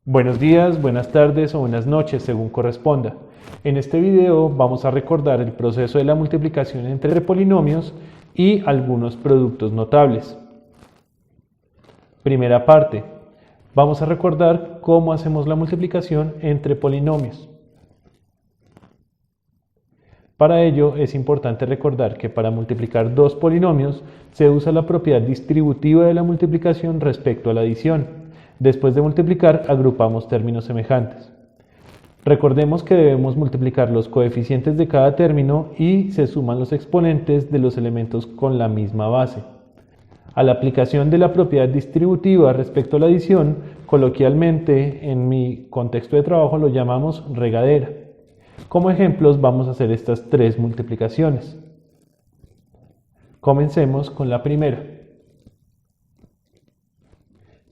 Buenos días, buenas tardes o buenas noches, según corresponda. En este video vamos a recordar el proceso de la multiplicación entre polinomios y algunos productos notables. Primera parte. Vamos a recordar cómo hacemos la multiplicación entre polinomios. Para ello es importante recordar que para multiplicar dos polinomios se usa la propiedad distributiva de la multiplicación respecto a la adición. Después de multiplicar, agrupamos términos semejantes. Recordemos que debemos multiplicar los coeficientes de cada término y se suman los exponentes de los elementos con la misma base. A la aplicación de la propiedad distributiva respecto a la adición, coloquialmente en mi contexto de trabajo lo llamamos regadera. Como ejemplos vamos a hacer estas tres multiplicaciones. Comencemos con la primera.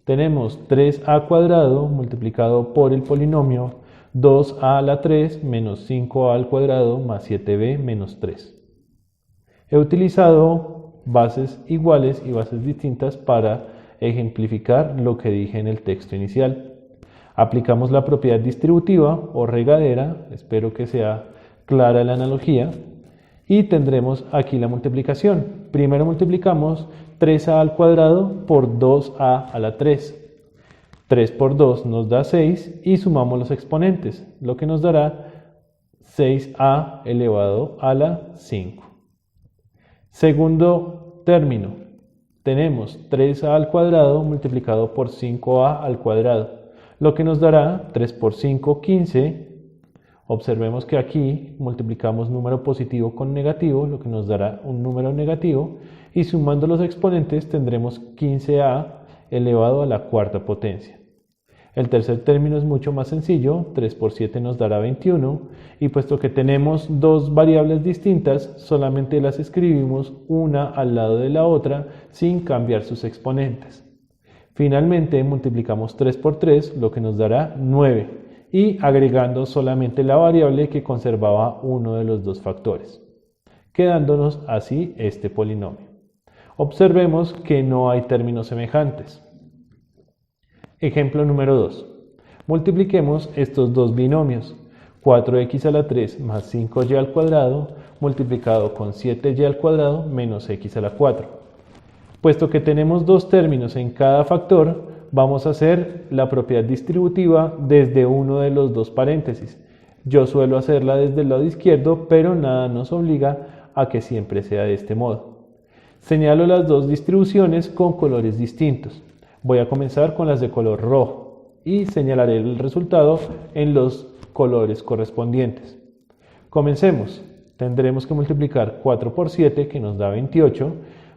Tenemos 3a cuadrado multiplicado por el polinomio 2a a la 3 menos 5a al cuadrado más 7b menos 3. He utilizado bases iguales y bases distintas para ejemplificar lo que dije en el texto inicial. Aplicamos la propiedad distributiva o regadera, espero que sea clara la analogía, y tendremos aquí la multiplicación. Primero multiplicamos 3a al cuadrado por 2a a la 3. 3 por 2 nos da 6 y sumamos los exponentes, lo que nos dará 6a elevado a la 5. Segundo término, tenemos 3a al cuadrado multiplicado por 5a al cuadrado, lo que nos dará 3 por 5, 15. Observemos que aquí multiplicamos número positivo con negativo, lo que nos dará un número negativo, y sumando los exponentes tendremos 15a elevado a la cuarta potencia. El tercer término es mucho más sencillo, 3 por 7 nos dará 21, y puesto que tenemos dos variables distintas, solamente las escribimos una al lado de la otra sin cambiar sus exponentes. Finalmente multiplicamos 3 por 3, lo que nos dará 9. Y agregando solamente la variable que conservaba uno de los dos factores, quedándonos así este polinomio. Observemos que no hay términos semejantes. Ejemplo número 2. Multipliquemos estos dos binomios, 4x a la 3 más 5y al cuadrado multiplicado con 7y al cuadrado menos x a la 4. Puesto que tenemos dos términos en cada factor, vamos a hacer la propiedad distributiva desde uno de los dos paréntesis. Yo suelo hacerla desde el lado izquierdo, pero nada nos obliga a que siempre sea de este modo. Señalo las dos distribuciones con colores distintos. Voy a comenzar con las de color rojo y señalaré el resultado en los colores correspondientes. Comencemos. Tendremos que multiplicar 4 por 7, que nos da 28.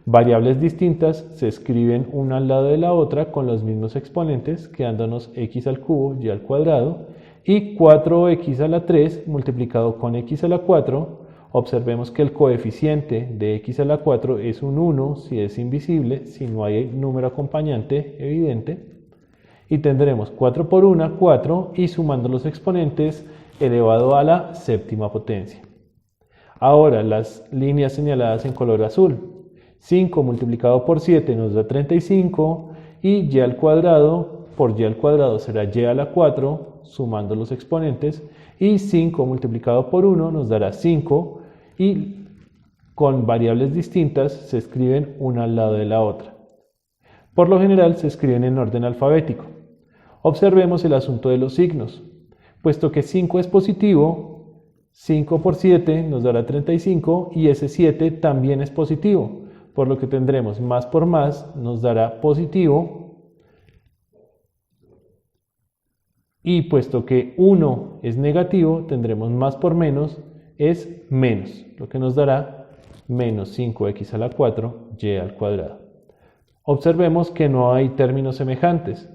Variables distintas se escriben una al lado de la otra con los mismos exponentes, quedándonos x al cubo y al cuadrado, y 4x a la 3 multiplicado con x a la 4. Observemos que el coeficiente de x a la 4 es un 1 si es invisible, si no hay número acompañante evidente. Y tendremos 4 por 1, 4, y sumando los exponentes elevado a la séptima potencia. Ahora las líneas señaladas en color azul. 5 multiplicado por 7 nos da 35 y y al cuadrado por y al cuadrado será y a la 4 sumando los exponentes, y 5 multiplicado por 1 nos dará 5 y con variables distintas se escriben una al lado de la otra. Por lo general se escriben en orden alfabético. Observemos el asunto de los signos. Puesto que 5 es positivo, 5 por 7 nos dará 35 y ese 7 también es positivo. Por lo que tendremos más por más nos dará positivo, y puesto que 1 es negativo tendremos más por menos es menos, lo que nos dará menos 5x a la 4 y al cuadrado. Observemos que no hay términos semejantes.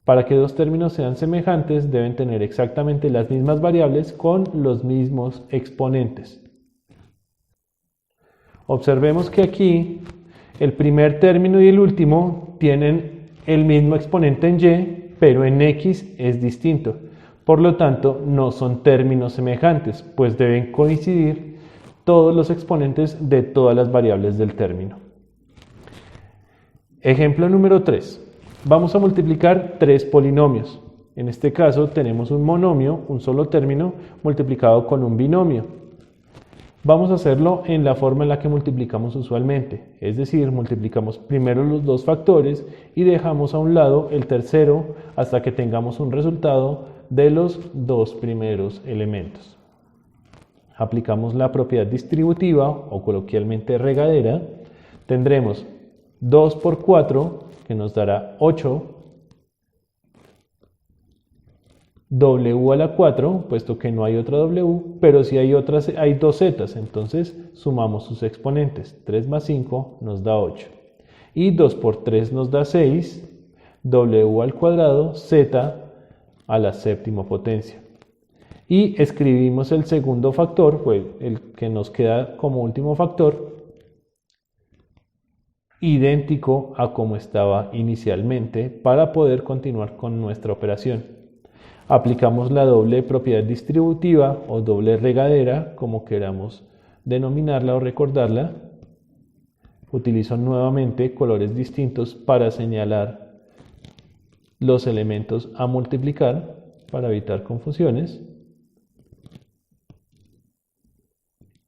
Para que dos términos sean semejantes deben tener exactamente las mismas variables con los mismos exponentes. Observemos que aquí el primer término y el último tienen el mismo exponente en y, pero en x es distinto. Por lo tanto, no son términos semejantes, pues deben coincidir todos los exponentes de todas las variables del término. Ejemplo número 3. Vamos a multiplicar tres polinomios. En este caso tenemos un monomio, un solo término, multiplicado con un binomio. Vamos a hacerlo en la forma en la que multiplicamos usualmente, es decir, multiplicamos primero los dos factores y dejamos a un lado el tercero hasta que tengamos un resultado de los dos primeros elementos. Aplicamos la propiedad distributiva o coloquialmente regadera. Tendremos 2 por 4 que nos dará 8, w a la 4, puesto que no hay otra w, pero sí hay dos zetas, entonces sumamos sus exponentes. 3 más 5 nos da 8. Y 2 por 3 nos da 6, w al cuadrado, z a la séptima potencia. Y escribimos el segundo factor, pues el que nos queda como último factor, idéntico a como estaba inicialmente, para poder continuar con nuestra operación. Aplicamos la doble propiedad distributiva o doble regadera, como queramos denominarla o recordarla. Utilizo nuevamente colores distintos para señalar los elementos a multiplicar, para evitar confusiones.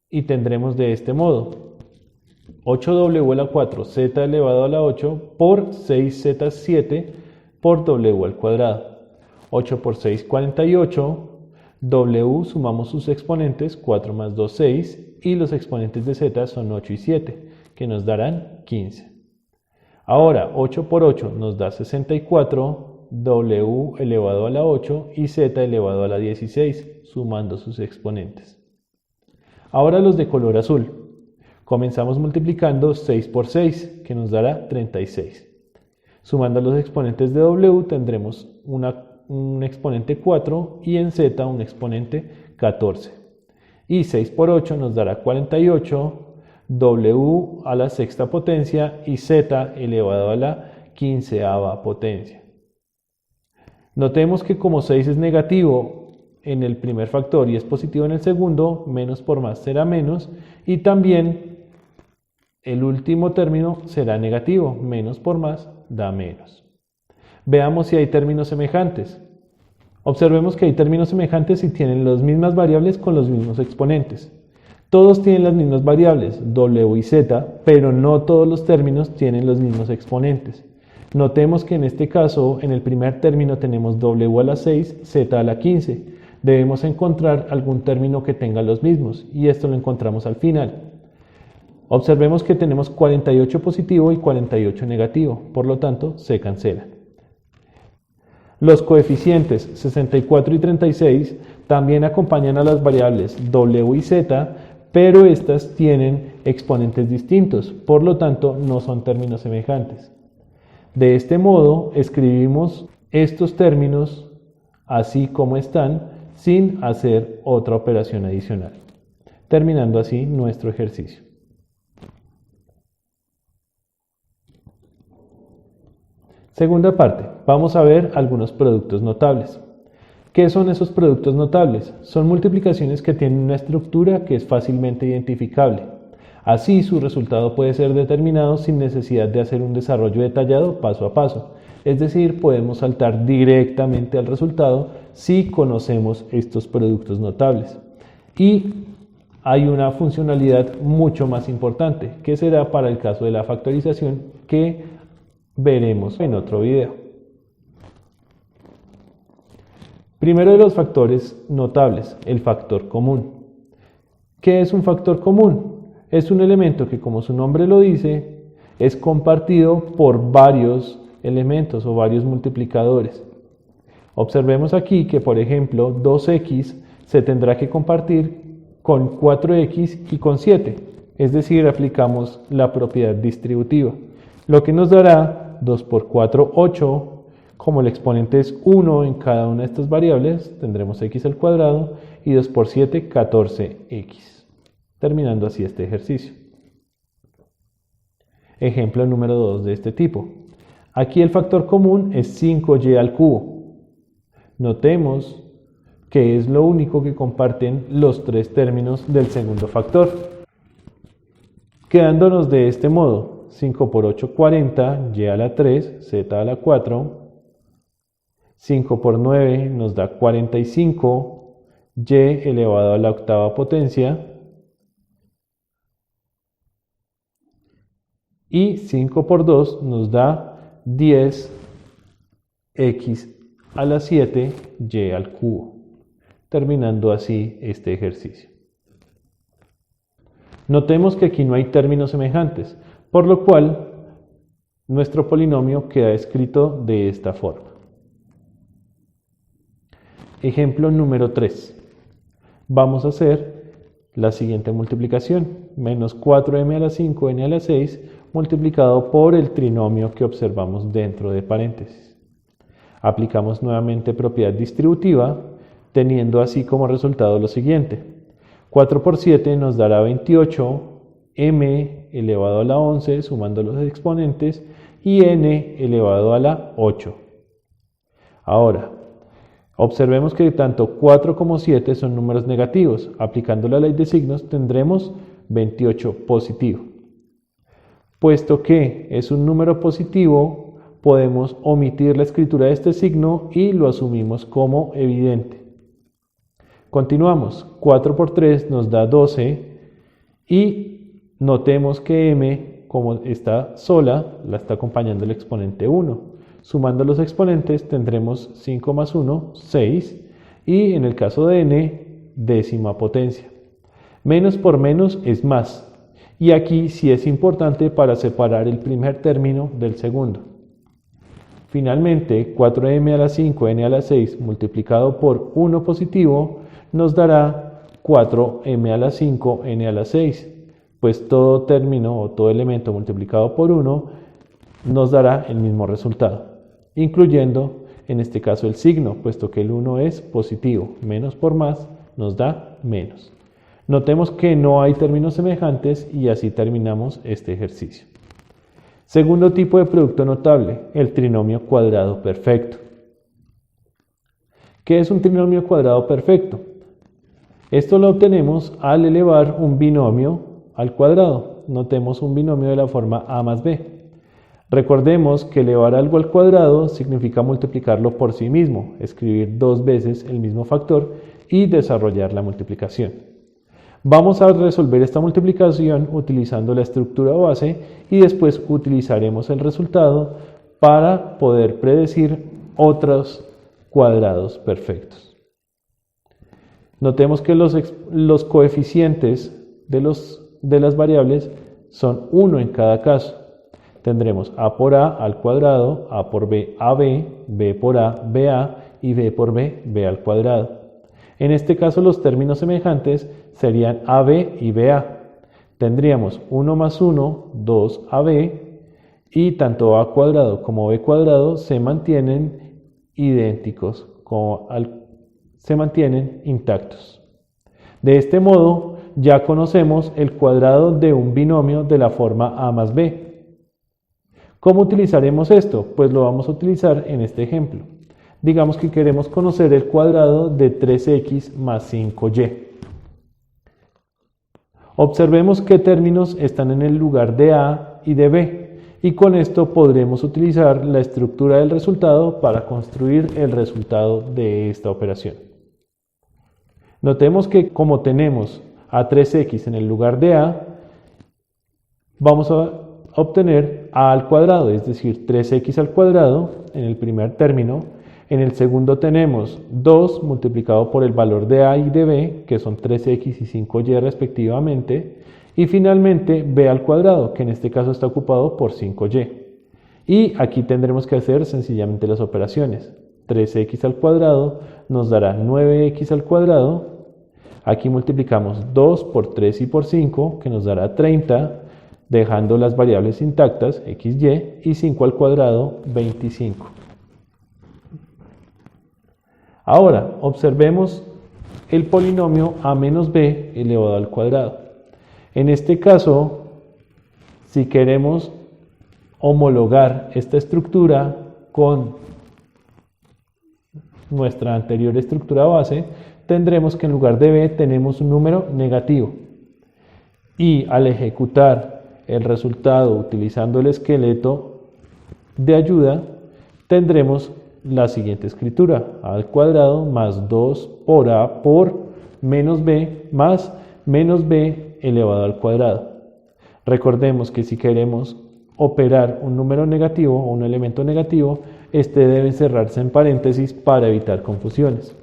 Y tendremos de este modo 8w a la 4 z elevado a la 8 por 6z7 por w al cuadrado. 8 por 6, 48, w sumamos sus exponentes, 4 más 2, 6, y los exponentes de z son 8 y 7, que nos darán 15. Ahora, 8 por 8 nos da 64, w elevado a la 8 y z elevado a la 16, sumando sus exponentes. Ahora los de color azul. Comenzamos multiplicando 6 por 6, que nos dará 36. Sumando los exponentes de w tendremos un exponente 4 y en z un exponente 14. Y 6 por 8 nos dará 48, w a la sexta potencia y z elevado a la quinceava potencia. Notemos que como 6 es negativo en el primer factor y es positivo en el segundo, menos por más será menos, y también el último término será negativo, menos por más da menos. Veamos si hay términos semejantes. Observemos que hay términos semejantes si tienen las mismas variables con los mismos exponentes. Todos tienen las mismas variables, w y z, pero no todos los términos tienen los mismos exponentes. Notemos que en este caso, en el primer término tenemos w a la 6, z a la 15. Debemos encontrar algún término que tenga los mismos, y esto lo encontramos al final. Observemos que tenemos 48 positivo y 48 negativo, por lo tanto se cancela. Los coeficientes 64 y 36 también acompañan a las variables w y z, pero estas tienen exponentes distintos, por lo tanto no son términos semejantes. De este modo escribimos estos términos así como están, sin hacer otra operación adicional, terminando así nuestro ejercicio. Segunda parte, vamos a ver algunos productos notables. ¿Qué son esos productos notables? Son multiplicaciones que tienen una estructura que es fácilmente identificable. Así, su resultado puede ser determinado sin necesidad de hacer un desarrollo detallado paso a paso. Es decir, podemos saltar directamente al resultado si conocemos estos productos notables. Y hay una funcionalidad mucho más importante, que será para el caso de la factorización, que veremos en otro video. Primero de los factores notables, el factor común. ¿Qué es un factor común? Es un elemento que, como su nombre lo dice, es compartido por varios elementos o varios multiplicadores. Observemos aquí que, por ejemplo, 2x se tendrá que compartir con 4x y con 7, es decir, aplicamos la propiedad distributiva, lo que nos dará 2 por 4, 8, como el exponente es 1 en cada una de estas variables, tendremos x al cuadrado, y 2 por 7, 14x, terminando así este ejercicio. Ejemplo número 2 de este tipo. Aquí el factor común es 5y al cubo. Notemos que es lo único que comparten los tres términos del segundo factor. Quedándonos de este modo, 5 por 8, 40, y a la 3, z a la 4, 5 por 9 nos da 45, y elevado a la octava potencia. Y 5 por 2 nos da 10x a la 7 y al cubo, terminando así este ejercicio. Notemos que aquí no hay términos semejantes, por lo cual nuestro polinomio queda escrito de esta forma. Ejemplo número 3. Vamos a hacer la siguiente multiplicación. Menos 4m a la 5, n a la 6, multiplicado por el trinomio que observamos dentro de paréntesis. Aplicamos nuevamente propiedad distributiva, teniendo así como resultado lo siguiente. 4 por 7 nos dará 28, m elevado a la 11, sumando los exponentes, y n elevado a la 8. Ahora, observemos que tanto 4 como 7 son números negativos. Aplicando la ley de signos tendremos 28 positivo. Puesto que es un número positivo, podemos omitir la escritura de este signo y lo asumimos como evidente. Continuamos. 4 por 3 nos da 12 y notemos que m, como está sola, la está acompañando el exponente 1. Sumando los exponentes tendremos 5 más 1, 6, y en el caso de n, décima potencia. Menos por menos es más, y aquí sí es importante para separar el primer término del segundo. Finalmente, 4m a la 5, n a la 6 multiplicado por 1 positivo nos dará 4m a la 5, n a la 6, pues todo término o todo elemento multiplicado por 1 nos dará el mismo resultado, incluyendo en este caso el signo, puesto que el 1 es positivo. Menos por más nos da menos. Notemos que no hay términos semejantes y así terminamos este ejercicio. Segundo tipo de producto notable, el trinomio cuadrado perfecto. ¿Qué es un trinomio cuadrado perfecto? Esto lo obtenemos al elevar un binomio al cuadrado. Notemos un binomio de la forma a más b. Recordemos que elevar algo al cuadrado significa multiplicarlo por sí mismo, escribir dos veces el mismo factor y desarrollar la multiplicación. Vamos a resolver esta multiplicación utilizando la estructura base y después utilizaremos el resultado para poder predecir otros cuadrados perfectos. Notemos que los coeficientes de las variables son 1 en cada caso. Tendremos a por a al cuadrado, a por b, ab, b por a, ba y b por b, b al cuadrado. En este caso los términos semejantes serían ab y ba. Tendríamos 1 más 1, 2ab, y tanto a cuadrado como b cuadrado se mantienen idénticos, se mantienen intactos. De este modo ya conocemos el cuadrado de un binomio de la forma a más b. ¿Cómo utilizaremos esto? Pues lo vamos a utilizar en este ejemplo. Digamos que queremos conocer el cuadrado de 3x más 5y. Observemos qué términos están en el lugar de a y de b, y con esto podremos utilizar la estructura del resultado para construir el resultado de esta operación. Notemos que como tenemos a 3x en el lugar de a, vamos a obtener a al cuadrado, es decir, 3x al cuadrado en el primer término. En el segundo tenemos 2 multiplicado por el valor de a y de b, que son 3x y 5y respectivamente. Y finalmente b al cuadrado, que en este caso está ocupado por 5y. Y aquí tendremos que hacer sencillamente las operaciones. 3x al cuadrado nos dará 9x al cuadrado. Aquí multiplicamos 2 por 3 y por 5, que nos dará 30, dejando las variables intactas, x, y 5 al cuadrado, 25. Ahora, observemos el polinomio a menos b elevado al cuadrado. En este caso, si queremos homologar esta estructura con nuestra anterior estructura base, tendremos que en lugar de b tenemos un número negativo. Y al ejecutar el resultado utilizando el esqueleto de ayuda, tendremos la siguiente escritura: a al cuadrado más 2 por a por menos b más menos b elevado al cuadrado. Recordemos que si queremos operar un número negativo o un elemento negativo, este debe encerrarse en paréntesis para evitar confusiones.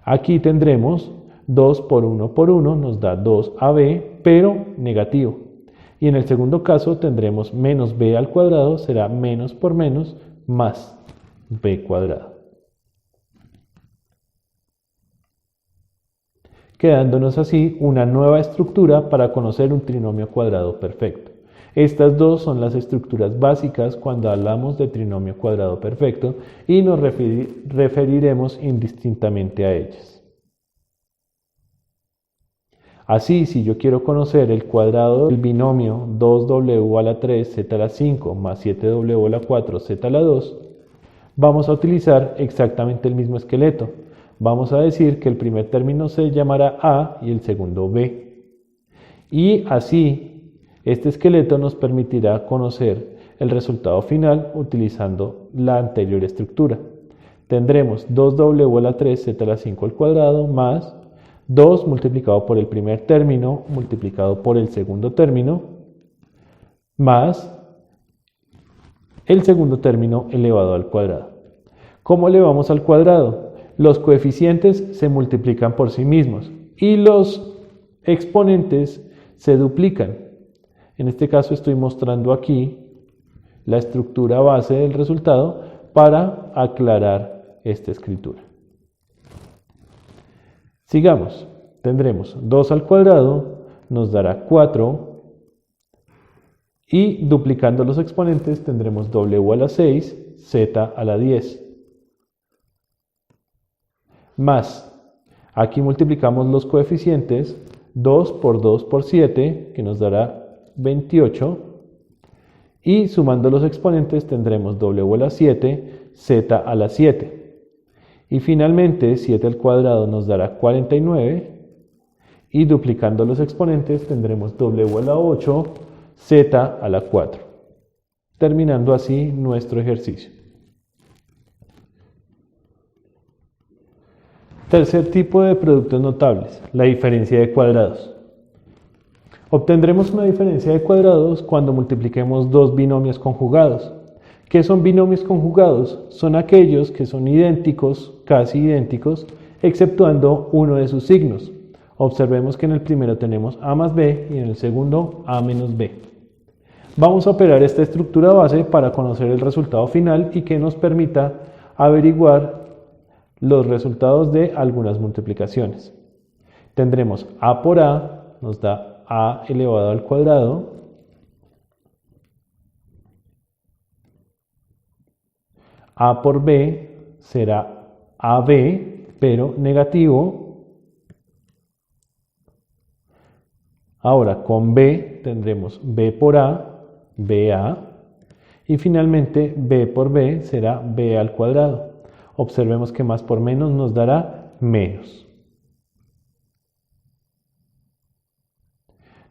Aquí tendremos 2 por 1 nos da 2ab, pero negativo. Y en el segundo caso tendremos menos b al cuadrado, será menos por menos más b cuadrado. Quedándonos así una nueva estructura para conocer un trinomio cuadrado perfecto. Estas dos son las estructuras básicas cuando hablamos de trinomio cuadrado perfecto y nos referiremos indistintamente a ellas. Así, si yo quiero conocer el cuadrado del binomio 2w a la 3 z a la 5 más 7w a la 4 z a la 2, vamos a utilizar exactamente el mismo esqueleto. Vamos a decir que el primer término se llamará a y el segundo b. Y así, este esqueleto nos permitirá conocer el resultado final utilizando la anterior estructura. Tendremos 2w a la 3 z a la 5 al cuadrado más 2 multiplicado por el primer término multiplicado por el segundo término más el segundo término elevado al cuadrado. ¿Cómo elevamos al cuadrado? Los coeficientes se multiplican por sí mismos y los exponentes se duplican. En este caso estoy mostrando aquí la estructura base del resultado para aclarar esta escritura. Sigamos, tendremos 2 al cuadrado, nos dará 4 y duplicando los exponentes tendremos w a la 6, z a la 10. Más, aquí multiplicamos los coeficientes, 2 por 2 por 7, que nos dará 28, y sumando los exponentes tendremos w a la 7, z a la 7. Y finalmente 7 al cuadrado nos dará 49, y duplicando los exponentes tendremos w a la 8, z a la 4. Terminando así nuestro ejercicio. Tercer tipo de productos notables, la diferencia de cuadrados. Obtendremos una diferencia de cuadrados cuando multipliquemos dos binomios conjugados. ¿Qué son binomios conjugados? Son aquellos que son idénticos, casi idénticos, exceptuando uno de sus signos. Observemos que en el primero tenemos a más b y en el segundo a menos b. Vamos a operar esta estructura base para conocer el resultado final y que nos permita averiguar los resultados de algunas multiplicaciones. Tendremos a por a, nos da a elevado al cuadrado, a por b será ab, pero negativo. Ahora con b tendremos b por a, ba, y finalmente b por b será b al cuadrado. Observemos que más por menos nos dará menos.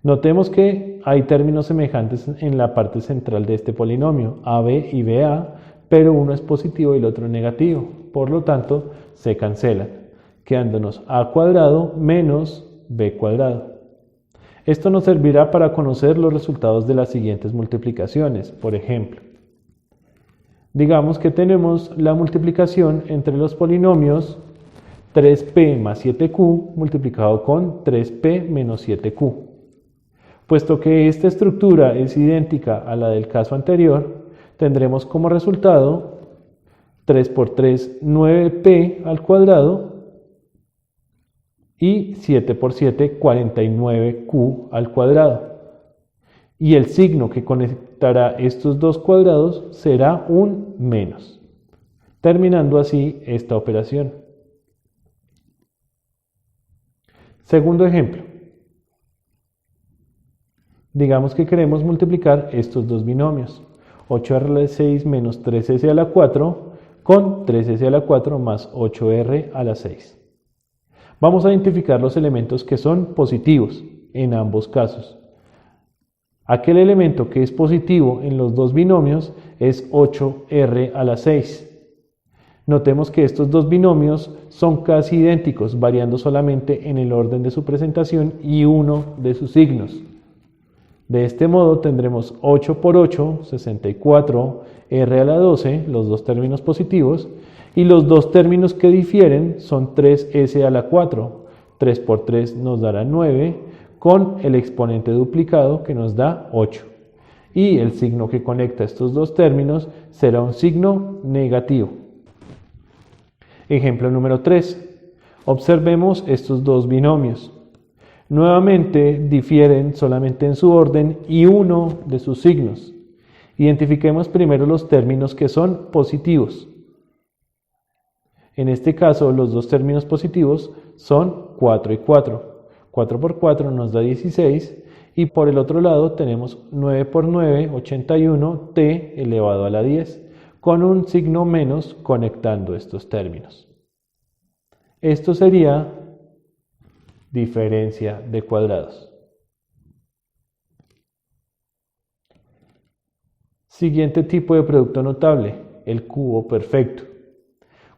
Notemos que hay términos semejantes en la parte central de este polinomio, ab y ba, pero uno es positivo y el otro negativo. Por lo tanto, se cancelan, quedándonos a cuadrado menos b cuadrado. Esto nos servirá para conocer los resultados de las siguientes multiplicaciones. Por ejemplo, digamos que tenemos la multiplicación entre los polinomios 3p más 7q multiplicado con 3p menos 7q. Puesto que esta estructura es idéntica a la del caso anterior, tendremos como resultado 3 por 3, 9p al cuadrado y 7 por 7, 49q al cuadrado. Y el signo que conectará estos dos cuadrados será un menos, terminando así esta operación. Segundo ejemplo. Digamos que queremos multiplicar estos dos binomios, 8r a la 6 menos 3s a la 4 con 3s a la 4 más 8r a la 6. Vamos a identificar los elementos que son positivos en ambos casos. Aquel elemento que es positivo en los dos binomios es 8r a la 6. Notemos que estos dos binomios son casi idénticos, variando solamente en el orden de su presentación y uno de sus signos. De este modo tendremos 8 por 8, 64, r a la 12, los dos términos positivos, y los dos términos que difieren son 3s a la 4. 3 por 3 nos dará 9, con el exponente duplicado que nos da 8. Y el signo que conecta estos dos términos será un signo negativo. Ejemplo número 3. Observemos estos dos binomios. Nuevamente difieren solamente en su orden y uno de sus signos. Identifiquemos primero los términos que son positivos. En este caso, los dos términos positivos son 4 y 4. 4 por 4 nos da 16 y por el otro lado tenemos 9 por 9, 81, t elevado a la 10, con un signo menos conectando estos términos. Esto sería diferencia de cuadrados. Siguiente tipo de producto notable, el cubo perfecto.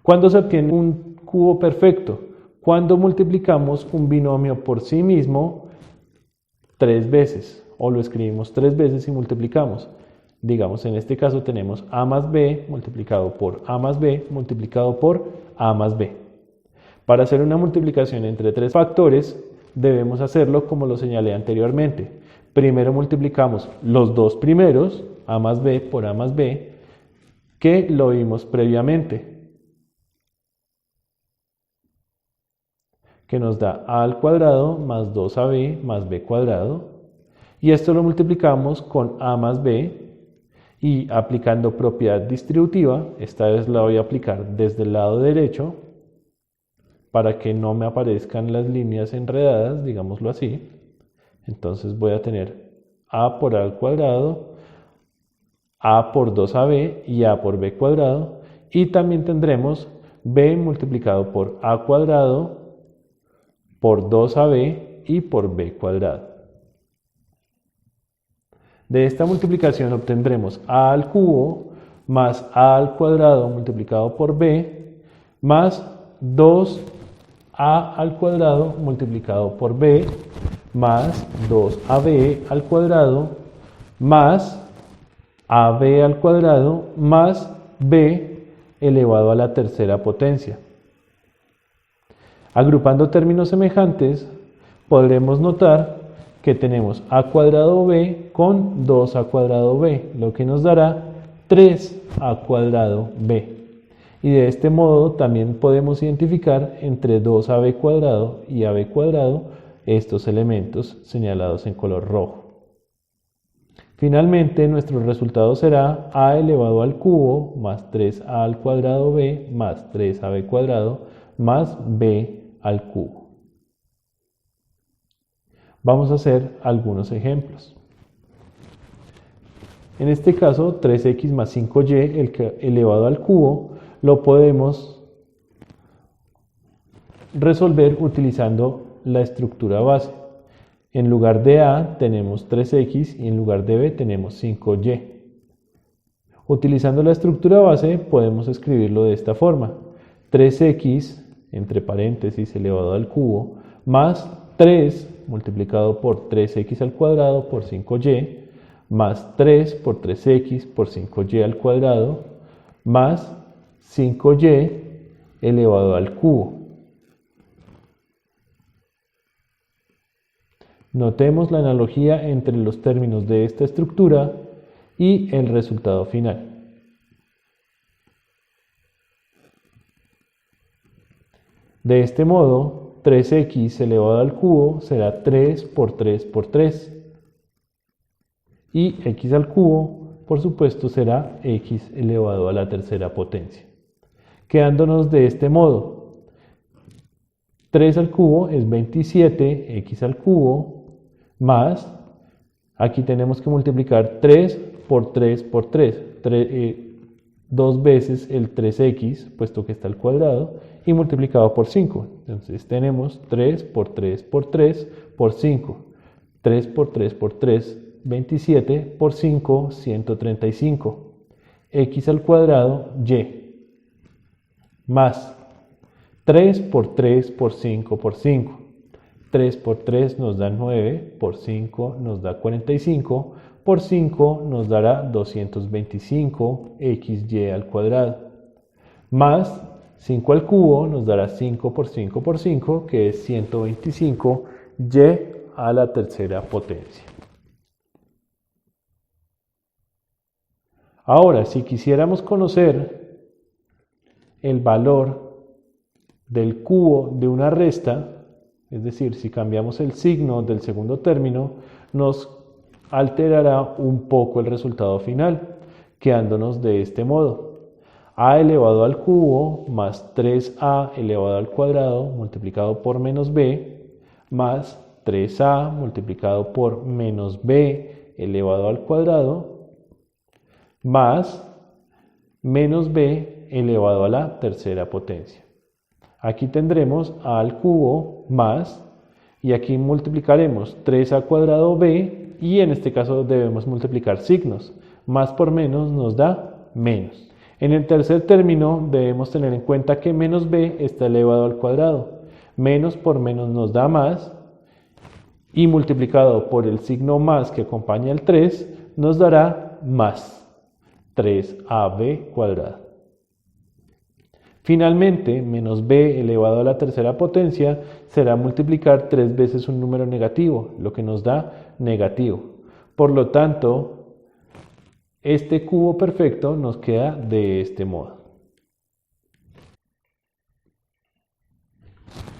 ¿Cuándo se obtiene un cubo perfecto? Cuando multiplicamos un binomio por sí mismo 3 veces, o lo escribimos 3 veces y multiplicamos. Digamos, en este caso tenemos a más b multiplicado por a más b multiplicado por a más b. Para hacer una multiplicación entre tres factores, debemos hacerlo como lo señalé anteriormente. Primero multiplicamos los dos primeros, a más b por a más b, que lo vimos previamente, que nos da a al cuadrado más 2ab más b cuadrado. Y esto lo multiplicamos con a más b y aplicando propiedad distributiva, esta vez la voy a aplicar desde el lado derecho, para que no me aparezcan las líneas enredadas, digámoslo así. Entonces voy a tener a por a al cuadrado, a por 2ab y a por b cuadrado. Y también tendremos b multiplicado por a cuadrado, por 2ab y por b cuadrado. De esta multiplicación obtendremos a al cubo más a al cuadrado multiplicado por b más 2a al cuadrado multiplicado por b más 2ab al cuadrado más ab al cuadrado más b elevado a la tercera potencia. Agrupando términos semejantes, podremos notar que tenemos a cuadrado b con 2a cuadrado b, lo que nos dará 3a cuadrado b. Y de este modo también podemos identificar entre 2ab cuadrado y ab cuadrado estos elementos señalados en color rojo. Finalmente, nuestro resultado será a elevado al cubo más 3a al cuadrado b más 3ab cuadrado más b al cubo. Vamos a hacer algunos ejemplos. En este caso, 3x más 5y elevado al cubo lo podemos resolver utilizando la estructura base. En lugar de a tenemos 3x y en lugar de b tenemos 5y. Utilizando la estructura base podemos escribirlo de esta forma: 3x entre paréntesis elevado al cubo más 3 multiplicado por 3x al cuadrado por 5y más 3 por 3x por 5y al cuadrado más 5y elevado al cubo. Notemos la analogía entre los términos de esta estructura y el resultado final. De este modo, 3x elevado al cubo será 3 por 3 por 3. Y x al cubo, por supuesto, será x elevado a la tercera potencia. Quedándonos de este modo: 3 al cubo es 27, x al cubo, más, aquí tenemos que multiplicar 3 por 3 por 3, dos veces el 3x, puesto que está al cuadrado, y multiplicado por 5. Entonces tenemos 3 por 3 por 3 por 5. 3 por 3 por 3, 27 por 5, 135. X al cuadrado, y. más 3 por 3 por 5 por 5. 3 por 3 nos da 9, por 5 nos da 45, por 5 nos dará 225xy al cuadrado, más 5 al cubo nos dará 5 por 5 por 5, que es 125y a la tercera potencia. Ahora, si quisiéramos conocer el valor del cubo de una resta, es decir, si cambiamos el signo del segundo término, nos alterará un poco el resultado final, quedándonos de este modo: a elevado al cubo más 3a elevado al cuadrado multiplicado por menos b, más 3a multiplicado por menos b elevado al cuadrado, más menos b elevado a la tercera potencia. Aquí tendremos a al cubo más, y aquí multiplicaremos 3a cuadrado b, y en este caso debemos multiplicar signos. Más por menos nos da menos. En el tercer término debemos tener en cuenta que menos b está elevado al cuadrado. Menos por menos nos da más, y multiplicado por el signo más que acompaña el 3 nos dará más 3ab cuadrado. Finalmente, menos b elevado a la tercera potencia será multiplicar 3 veces un número negativo, lo que nos da negativo. Por lo tanto, este cubo perfecto nos queda de este modo.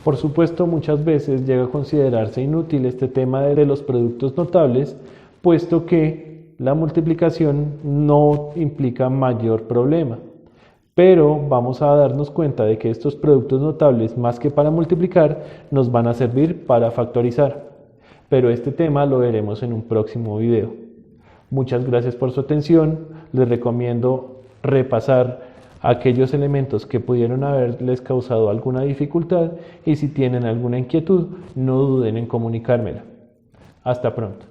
Por supuesto, muchas veces llega a considerarse inútil este tema de los productos notables, puesto que la multiplicación no implica mayor problema. Pero vamos a darnos cuenta de que estos productos notables, más que para multiplicar, nos van a servir para factorizar. Pero este tema lo veremos en un próximo video. Muchas gracias por su atención. Les recomiendo repasar aquellos elementos que pudieron haberles causado alguna dificultad, y si tienen alguna inquietud, no duden en comunicármela. Hasta pronto.